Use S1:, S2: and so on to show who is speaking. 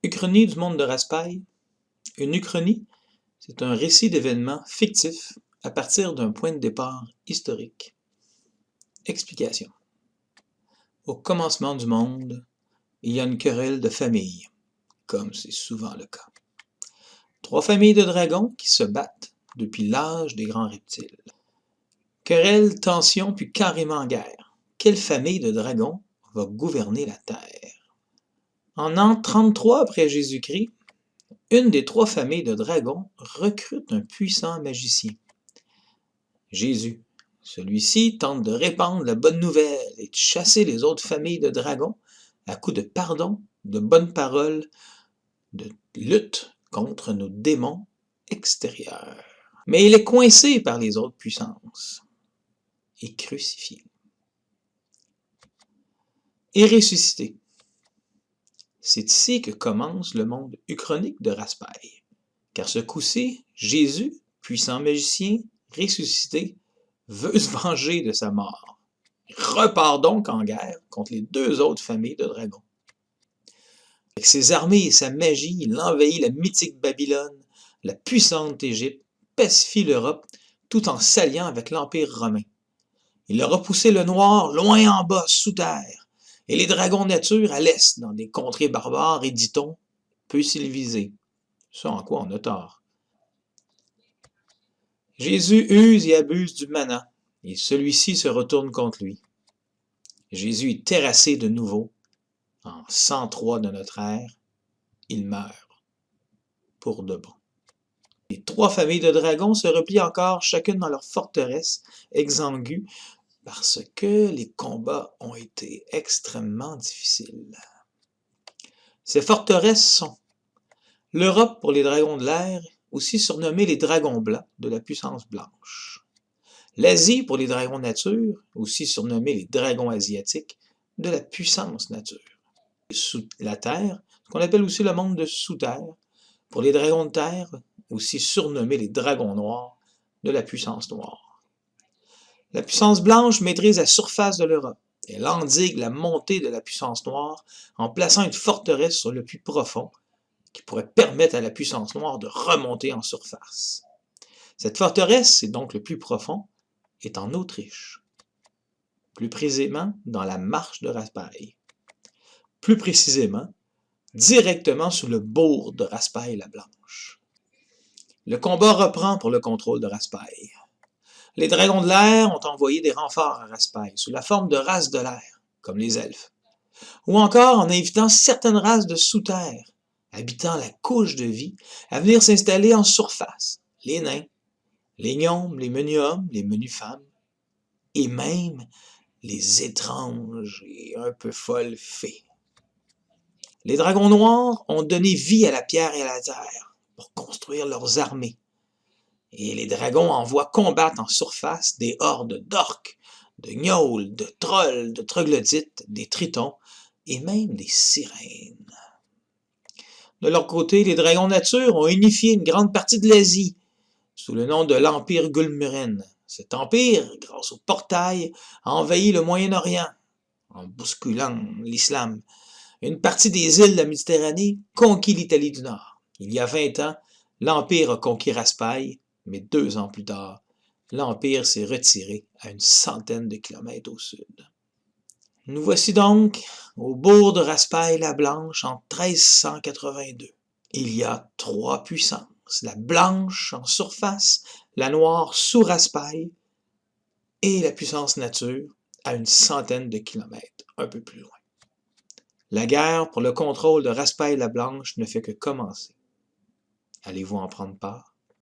S1: Uchronie du monde de Raspail. Une uchronie, c'est un récit d'événements fictifs à partir d'un point de départ historique. Explication. Au commencement du monde, il y a une querelle de famille, comme c'est souvent le cas. 3 familles de dragons qui se battent depuis l'âge des grands reptiles. Querelle, tension, puis carrément guerre. Quelle famille de dragons va gouverner la Terre? En an 33 après Jésus-Christ, une des 3 familles de dragons recrute un puissant magicien, Jésus. Celui-ci tente de répandre la bonne nouvelle et de chasser les autres familles de dragons à coups de pardon, de bonnes paroles, de lutte contre nos démons extérieurs. Mais il est coincé par les autres puissances et crucifié. Et ressuscité. C'est ici que commence le monde uchronique de Raspail. Car ce coup-ci, Jésus, puissant magicien, ressuscité, veut se venger de sa mort. Il repart donc en guerre contre les 2 autres familles de dragons. Avec ses armées et sa magie, il envahit la mythique Babylone, la puissante Égypte, pacifie l'Europe, tout en s'alliant avec l'Empire romain. Il a repoussé le noir loin en bas, sous terre, et les dragons nature à l'est, dans des contrées barbares et, dit-on, peu civilisées. Ça en quoi on a tort. Jésus use et abuse du mana, et celui-ci se retourne contre lui. Jésus est terrassé de nouveau. En 103 de notre ère, il meurt. Pour de bon. Les 3 familles de dragons se replient encore chacune dans leur forteresse exsangue parce que les combats ont été extrêmement difficiles. Ces forteresses sont l'Europe pour les dragons de l'air, aussi surnommés les dragons blancs de la puissance blanche. L'Asie pour les dragons nature, aussi surnommés les dragons asiatiques, de la puissance nature. Sous la terre, ce qu'on appelle aussi le monde de sous-terre, pour les dragons de terre, aussi surnommés les dragons noirs, de la puissance noire. La puissance blanche maîtrise la surface de l'Europe. Elle endigue la montée de la puissance noire en plaçant une forteresse sur le puits profond qui pourrait permettre à la puissance noire de remonter en surface. Cette forteresse, et donc le plus profond, est en Autriche. Plus précisément, dans la marche de Raspail. Plus précisément, directement sous le bourg de Raspail-la-Blanche. Le combat reprend pour le contrôle de Raspail. Les dragons de l'air ont envoyé des renforts à Raspail, sous la forme de races de l'air, comme les elfes, ou encore en invitant certaines races de sous-terre, habitant la couche de vie, à venir s'installer en surface, les nains, les gnomes, les menus hommes, les menus femmes, et même les étranges et un peu folles fées. Les dragons noirs ont donné vie à la pierre et à la terre pour construire leurs armées. Et les dragons envoient combattre en surface des hordes d'orques, de gnolls, de trolls, de troglodytes, des tritons et même des sirènes. De leur côté, les dragons nature ont unifié une grande partie de l'Asie sous le nom de l'Empire Gulmuren. Cet empire, grâce au portail, a envahi le Moyen-Orient en bousculant l'islam. Une partie des îles de la Méditerranée conquit l'Italie du Nord. Il y a 20 ans, l'Empire a conquis Raspail, mais 2 ans plus tard, l'Empire s'est retiré à une centaine de kilomètres au sud. Nous voici donc au bourg de Raspail-la-Blanche en 1382. Il y a 3 puissances, la blanche en surface, la noire sous Raspail et la puissance nature à une centaine de kilomètres, un peu plus loin. La guerre pour le contrôle de Raspail-la-Blanche ne fait que commencer. Allez-vous en prendre part?